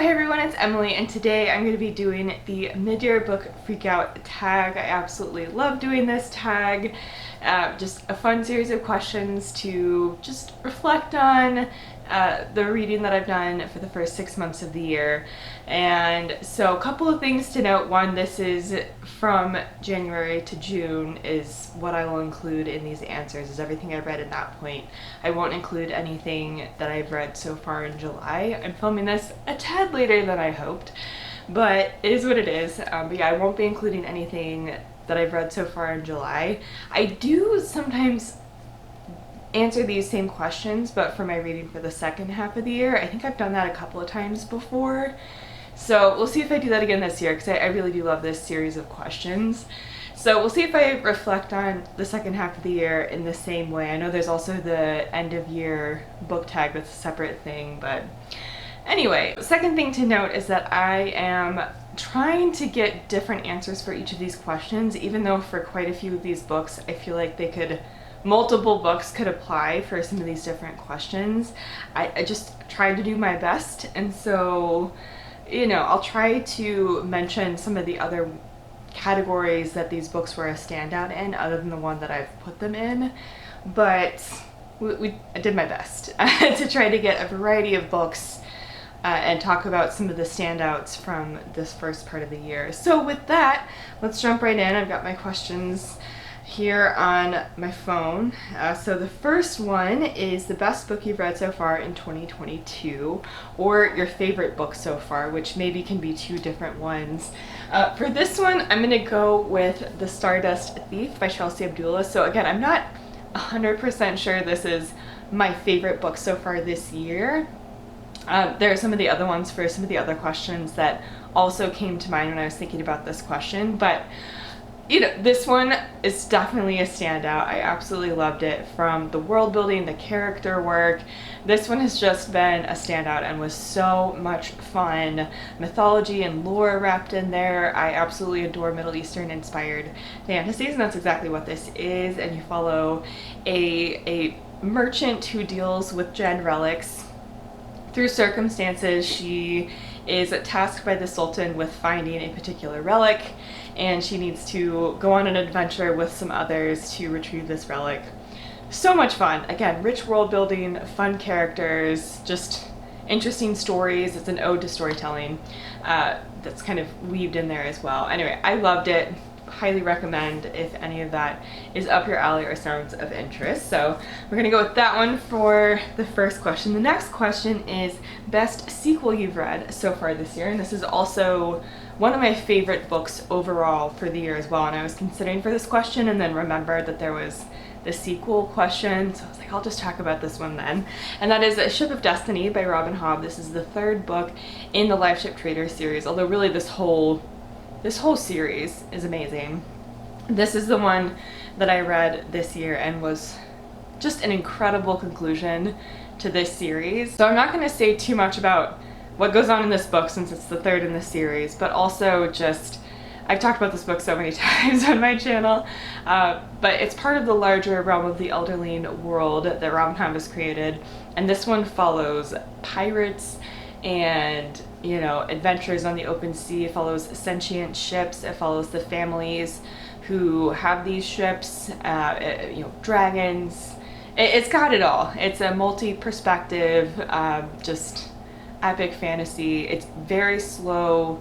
Hey everyone, it's Emily, and today I'm going to be doing the mid-year book freakout tag. I absolutely love doing this tag. Just a fun series of questions to just reflect on the reading that I've done for the first 6 months of the year. And so a couple of things to note. One, this is from January to June is what I will include in these answers, is everything I've read at that point. I won't include anything that I've read so far in July. I'm filming this a tad later than I hoped, but it is what it is. But yeah, I won't be including anything that I've read so far in July. I do sometimes answer these same questions, but for my reading for the second half of the year. I think I've done that a couple of times before. So we'll see if I do that again this year, because I really do love this series of questions. So we'll see if I reflect on the second half of the year in the same way. I know there's also the end of year book tag that's a separate thing, but anyway. Second thing to note is that I am trying to get different answers for each of these questions, even though for quite a few of these books I feel like multiple books could apply for some of these different questions. I just tried to do my best, and so, you know, I'll try to mention some of the other categories that these books were a standout in, other than the one that I've put them in. But I did my best to try to get a variety of books and talk about some of the standouts from this first part of the year. So with that, let's jump right in. I've got my questions here on my phone. So the first one is the best book you've read so far in 2022, or your favorite book so far, which maybe can be two different ones. For this one, I'm gonna go with The Stardust Thief by Chelsea Abdullah. So again, I'm not 100% sure this is my favorite book so far this year. There are some of the other ones for some of the other questions that also came to mind when I was thinking about this question, but you know, this one is definitely a standout. I absolutely loved it, from the world building, the character work. This one has just been a standout and was so much fun. Mythology and lore wrapped in there. I absolutely adore Middle Eastern inspired fantasies, and that's exactly what this is. And you follow a merchant who deals with Jinn relics. Through circumstances, she is tasked by the Sultan with finding a particular relic, and she needs to go on an adventure with some others to retrieve this relic. So much fun. Again, rich world building, fun characters, just interesting stories. It's an ode to storytelling that's kind of weaved in there as well. Anyway, I loved it. Highly recommend if any of that is up your alley or sounds of interest. So we're gonna go with that one for the first question. The next question is best sequel you've read so far this year, and this is also one of my favorite books overall for the year as well. And I was considering for this question and then remembered that there was the sequel question, so I was like, I'll just talk about this one then. And that is A Ship of Destiny by Robin Hobb. This is the third book in the Live Ship Trader series, although really this whole series is amazing. This is the one that I read this year and was just an incredible conclusion to this series. So I'm not going to say too much about what goes on in this book since it's the third in the series, but also just, I've talked about this book so many times on my channel, but it's part of the larger realm of the Elderling world that Robin Hobb has created, and this one follows pirates and, you know, adventures on the open sea. It follows sentient ships. It follows the families who have these ships, you know, dragons. It's got it all. It's a multi-perspective, just epic fantasy. It's very slow,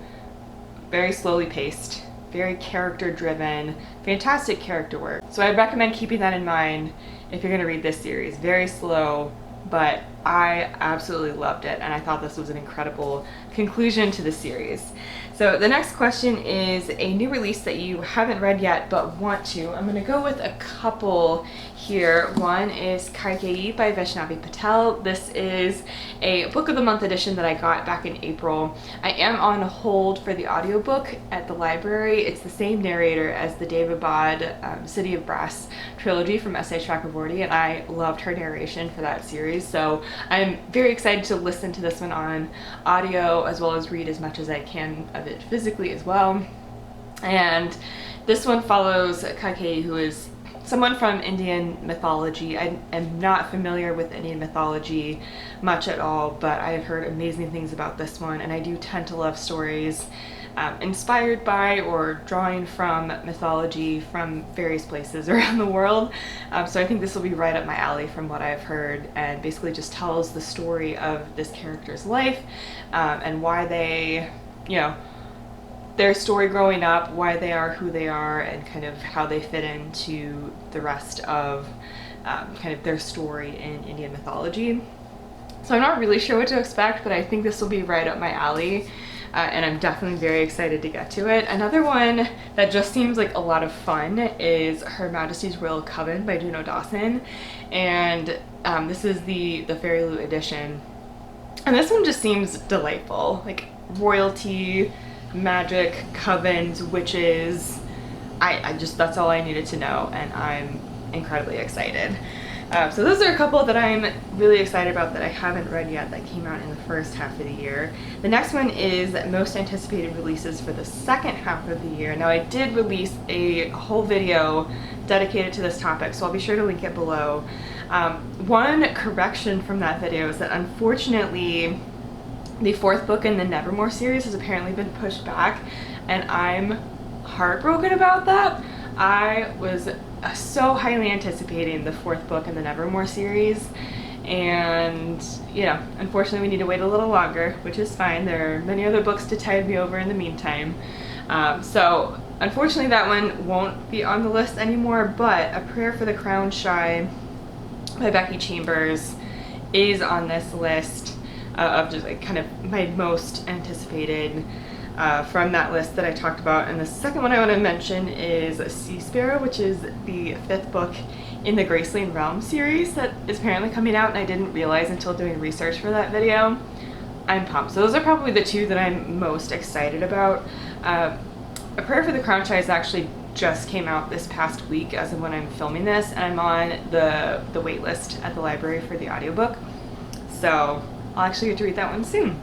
very slowly paced, very character driven, fantastic character work. So I'd recommend keeping that in mind if you're gonna read this series. Very slow, but I absolutely loved it, and I thought this was an incredible conclusion to the series. So the next question is a new release that you haven't read yet but want to. I'm going to go with a couple here. One is Kaikeyi by Vaishnavi Patel. This is a Book of the Month edition that I got back in April. I am on hold for the audiobook at the library. It's the same narrator as the David Bod City of Brass trilogy from S.A. Chakraborty, and I loved her narration for that series. So I'm very excited to listen to this one on audio, as well as read as much as I can of it physically as well. And this one follows Kaikeyi, who is someone from Indian mythology. I am not familiar with Indian mythology much at all, but I have heard amazing things about this one, and I do tend to love stories inspired by or drawing from mythology from various places around the world. So I think this will be right up my alley from what I've heard, and basically just tells the story of this character's life and why they, their story growing up, why they are who they are, and kind of how they fit into the rest of kind of their story in Indian mythology. So I'm not really sure what to expect, but I think this will be right up my alley. And I'm definitely very excited to get to it. Another one that just seems like a lot of fun is Her Majesty's Royal Coven by Juno Dawson. And this is the Fairy Loot edition. And this one just seems delightful. Like royalty, magic, covens, witches. I just, that's all I needed to know, and I'm incredibly excited. So those are a couple that I'm really excited about that I haven't read yet that came out in the first half of the year. The next one is most anticipated releases for the second half of the year. Now I did release a whole video dedicated to this topic, so I'll be sure to link it below. One correction from that video is that unfortunately the fourth book in the Nevermore series has apparently been pushed back, and I'm heartbroken about that. I was so highly anticipating the fourth book in the Nevermore series, and unfortunately we need to wait a little longer, which is fine. There are many other books to tide me over in the meantime. So unfortunately that one won't be on the list anymore, but A Prayer for the Crown Shy by Becky Chambers is on this list of just like kind of my most anticipated from that list that I talked about. And the second one I want to mention is Sea Sparrow, which is the fifth book in the Graceling Realm series that is apparently coming out, and I didn't realize until doing research for that video. I'm pumped. So those are probably the two that I'm most excited about. A Prayer for the Crown Shy actually just came out this past week as of when I'm filming this, and I'm on the wait list at the library for the audiobook. So I'll actually get to read that one soon.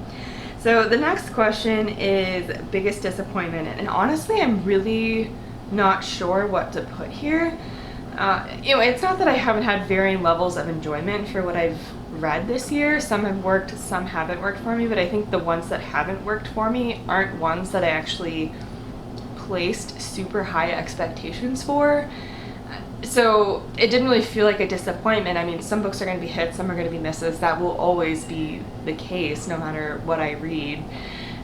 So the next question is biggest disappointment, and honestly I'm really not sure what to put here. It's not that I haven't had varying levels of enjoyment for what I've read this year. Some have worked, some haven't worked for me, but I think the ones that haven't worked for me aren't ones that I actually placed super high expectations for. So it didn't really feel like a disappointment. I mean, some books are going to be hits, some are going to be misses. That will always be the case no matter what I read.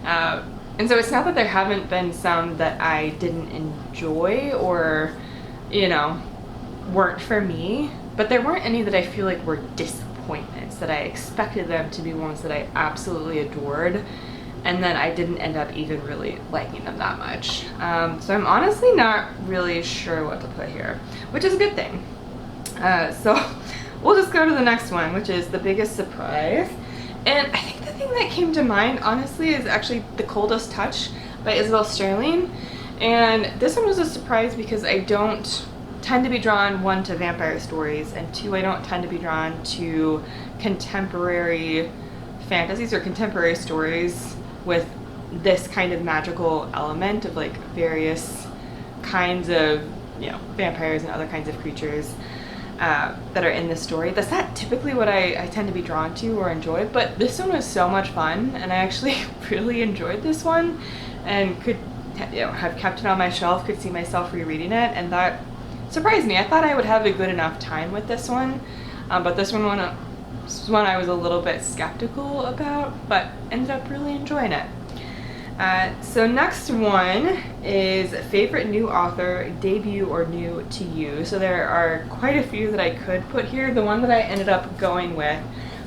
And so it's not that there haven't been some that I didn't enjoy or, weren't for me, but there weren't any that I feel like were disappointments, that I expected them to be ones that I absolutely adored, and then I didn't end up even really liking them that much. So I'm honestly not really sure what to put here, which is a good thing. So we'll just go to the next one, which is the biggest surprise. And I think the thing that came to mind, honestly, is actually The Coldest Touch by Isabel Sterling. And this one was a surprise because I don't tend to be drawn, one, to vampire stories, and two, I don't tend to be drawn to contemporary fantasies or contemporary stories with this kind of magical element of like various kinds of vampires and other kinds of creatures that are in this story. That's not typically what I tend to be drawn to or enjoy, but this one was so much fun, and I actually really enjoyed this one and could have kept it on my shelf, could see myself rereading it, and that surprised me. I thought I would have a good enough time with this one, but this one I was a little bit skeptical about, but ended up really enjoying it. So next one is favorite new author, debut or new to you. So there are quite a few that I could put here. The one that I ended up going with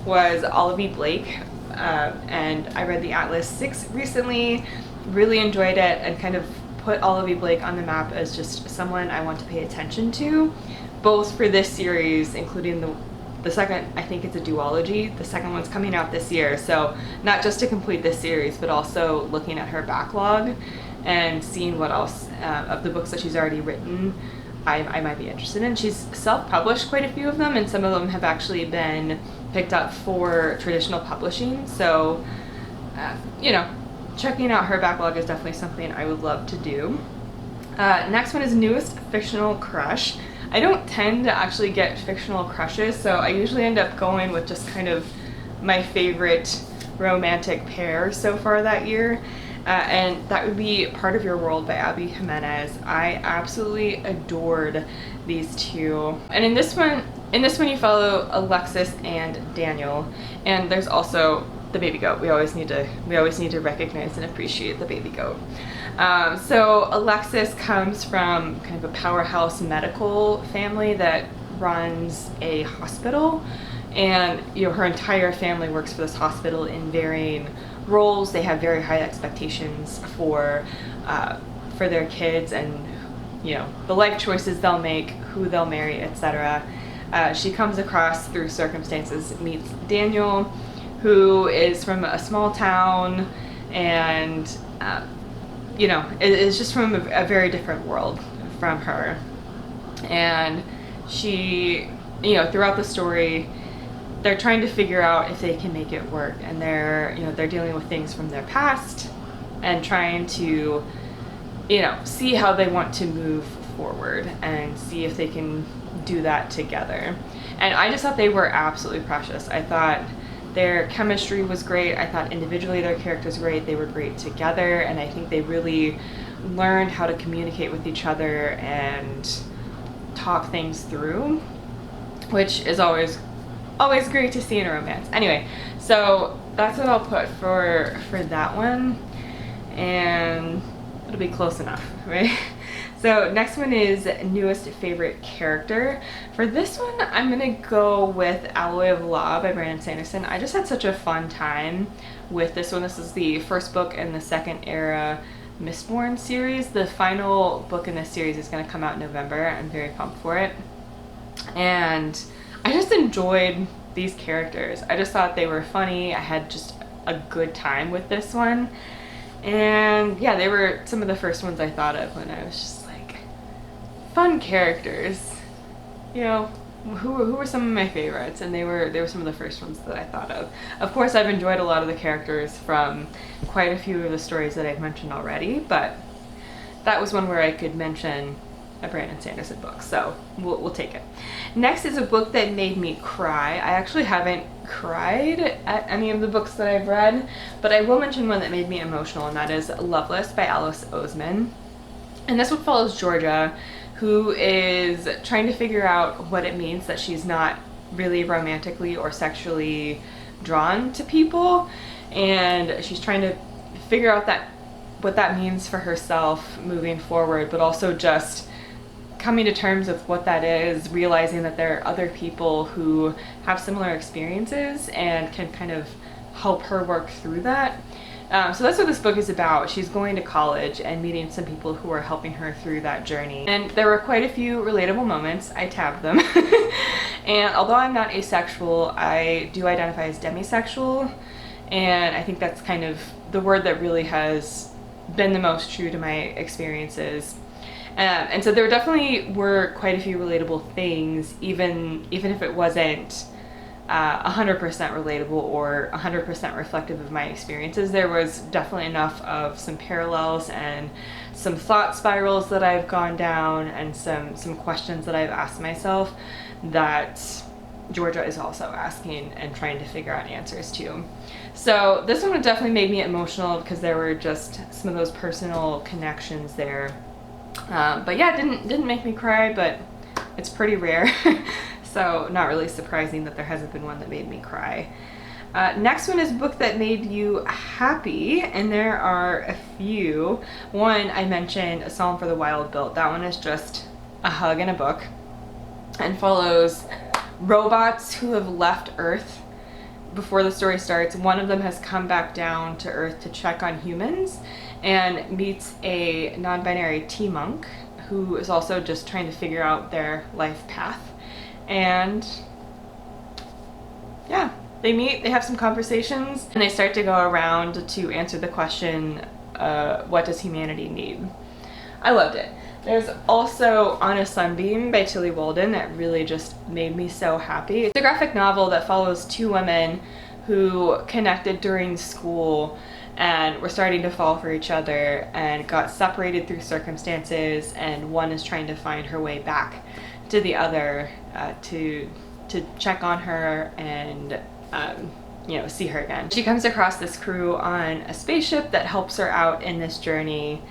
was Olivia Blake, and I read the Atlas 6 recently, really enjoyed it, and kind of put Olivia Blake on the map as just someone I want to pay attention to, both for this series, including the second, I think it's a duology. The second one's coming out this year, so not just to complete this series, but also looking at her backlog and seeing what else of the books that she's already written I might be interested in. She's self-published quite a few of them, and some of them have actually been picked up for traditional publishing, so checking out her backlog is definitely something I would love to do. Next one is newest fictional crush. I don't tend to actually get fictional crushes, so I usually end up going with just kind of my favorite romantic pair so far that year. And that would be Part of Your World by Abby Jimenez. I absolutely adored these two. And in this one you follow Alexis and Daniel, and there's also the baby goat. We always need to recognize and appreciate the baby goat. So Alexis comes from kind of a powerhouse medical family that runs a hospital, and her entire family works for this hospital in varying roles. They have very high expectations for their kids, and the life choices they'll make, who they'll marry, etc. She comes across through circumstances, meets Daniel, who is from a small town, and is just from a very different world from her. And she, throughout the story, they're trying to figure out if they can make it work, and they're dealing with things from their past and trying to see how they want to move forward and see if they can do that together. And I just thought they were absolutely precious. I thought their chemistry was great. I thought individually their characters were great. They were great together, and I think they really learned how to communicate with each other and talk things through, which is always great to see in a romance. Anyway, so that's what I'll put for that one, and it'll be close enough, right? So next one is newest favorite character. For this one, I'm gonna go with Alloy of Law by Brandon Sanderson. I just had such a fun time with this one. This is the first book in the second era Mistborn series. The final book in this series is gonna come out in November. I'm very pumped for it. And I just enjoyed these characters. I just thought they were funny. I had just a good time with this one. And yeah, they were some of the first ones I thought of when I was just like, fun characters. Who were some of my favorites, and they were some of the first ones that I thought of. Of course, I've enjoyed a lot of the characters from quite a few of the stories that I've mentioned already, but that was one where I could mention a Brandon Sanderson book, so we'll take it. Next is a book that made me cry. I actually haven't cried at any of the books that I've read, but I will mention one that made me emotional, and that is Loveless by Alice Oseman. And this one follows Georgia, who is trying to figure out what it means that she's not really romantically or sexually drawn to people, and she's trying to figure out what that means for herself moving forward, but also just coming to terms with what that is, realizing that there are other people who have similar experiences and can kind of help her work through that. So that's what this book is about. She's going to college and meeting some people who are helping her through that journey. And there were quite a few relatable moments. I tabbed them. And although I'm not asexual, I do identify as demisexual. And I think that's kind of the word that really has been the most true to my experiences. And so there definitely were quite a few relatable things, even if it wasn't 100% relatable or 100% reflective of my experiences. There was definitely enough of some parallels and some thought spirals that I've gone down, and some questions that I've asked myself that Georgia is also asking and trying to figure out answers to. So this one definitely made me emotional because there were just some of those personal connections there. But yeah, it didn't make me cry, but it's pretty rare. So not really surprising that there hasn't been one that made me cry. Next one is a book that made you happy, and there are a few. One, I mentioned A Psalm for the Wild Built. That one is just a hug in a book and follows robots who have left Earth before the story starts. One of them has come back down to Earth to check on humans and meets a non-binary T-monk who is also just trying to figure out their life path. And yeah, they meet, they have some conversations, and they start to go around to answer the question, what does humanity need? I loved it. There's also On a Sunbeam by Tilly Walden that really just made me so happy. It's a graphic novel that follows two women who connected during school and were starting to fall for each other and got separated through circumstances, and one is trying to find her way back to the other to check on her and you know, see her again. She comes across this crew on a spaceship that helps her out in this journey,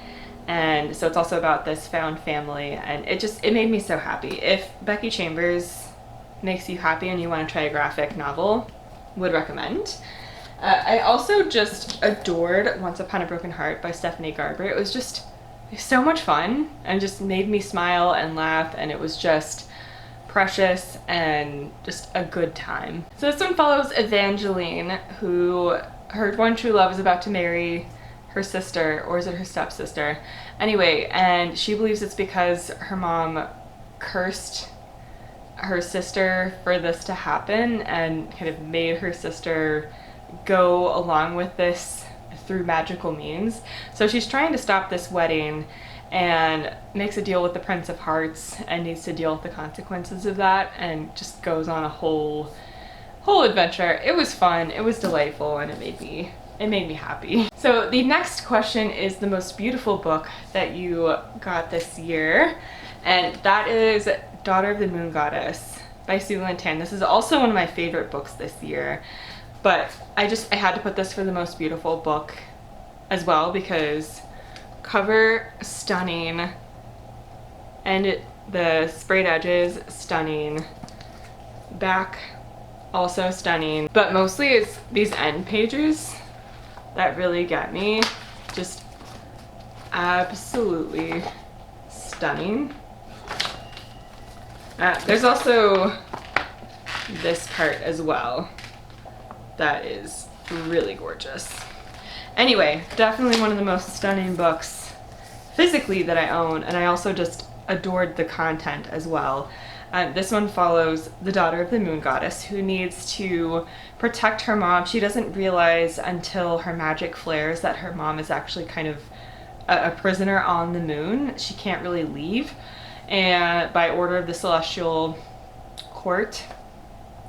and so it's also about this found family, and it made me so happy. If Becky Chambers makes you happy and you want to try a graphic novel, would recommend. I also just adored Once Upon a Broken Heart by Stephanie Garber. It was so much fun and just made me smile and laugh, and it was just precious and just a good time. So this one follows Evangeline, who her one true love is about to marry her sister, or is it her stepsister? Anyway, and she believes it's because her mom cursed her sister for this to happen and kind of made her sister go along with this through magical means. So she's trying to stop this wedding and makes a deal with the Prince of Hearts and needs to deal with the consequences of that, and just goes on a whole adventure. It was fun, it was delightful, and it made me happy. So the next question is the most beautiful book that you got this year, and that is Daughter of the Moon Goddess by Sue Lynn Tan. This is also one of my favorite books this year, but I had to put this for the most beautiful book as well, because cover stunning, and the sprayed edges stunning, back also stunning, but mostly it's these end pages that really get me. Just absolutely stunning. There's also this part as well that is really gorgeous. Anyway, definitely one of the most stunning books physically that I own, and I also just adored the content as well. This one follows the daughter of the moon goddess who needs to protect her mom. She doesn't realize until her magic flares that her mom is actually kind of a prisoner on the moon. She can't really leave, and by order of the celestial court.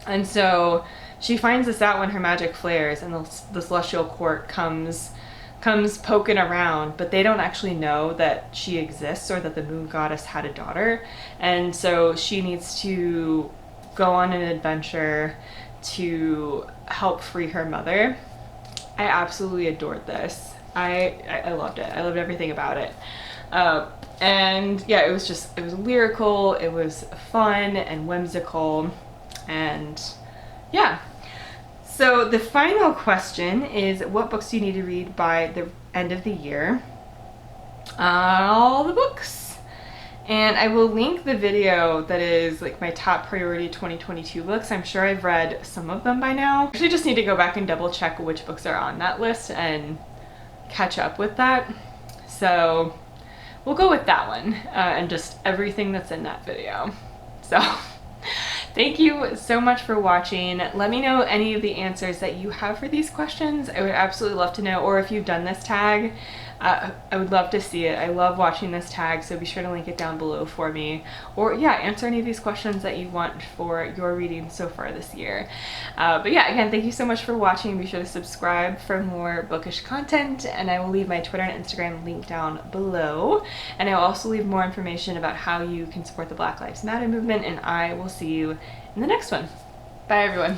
And so she finds this out when her magic flares, and the celestial court comes poking around, but they don't actually know that she exists or that the moon goddess had a daughter. And so she needs to go on an adventure to help free her mother. I absolutely adored this. I loved it. I loved everything about it. And yeah, it was lyrical, it was fun and whimsical, and yeah. So the final question is, what books do you need to read by the end of the year? All the books. And I will link the video that is like my top priority 2022 books. I'm sure I've read some of them by now. I actually just need to go back and double check which books are on that list and catch up with that. So we'll go with that one and just everything that's in that video. So thank you so much for watching. Let me know any of the answers that you have for these questions. I would absolutely love to know, or if you've done this tag, I would love to see it. I love watching this tag, so be sure to link it down below for me. Or yeah, answer any of these questions that you want for your reading so far this year. But yeah, again, thank you so much for watching. Be sure to subscribe for more bookish content, and I will leave my Twitter and Instagram link down below. And I will also leave more information about how you can support the Black Lives Matter movement, and I will see you in the next one. Bye everyone.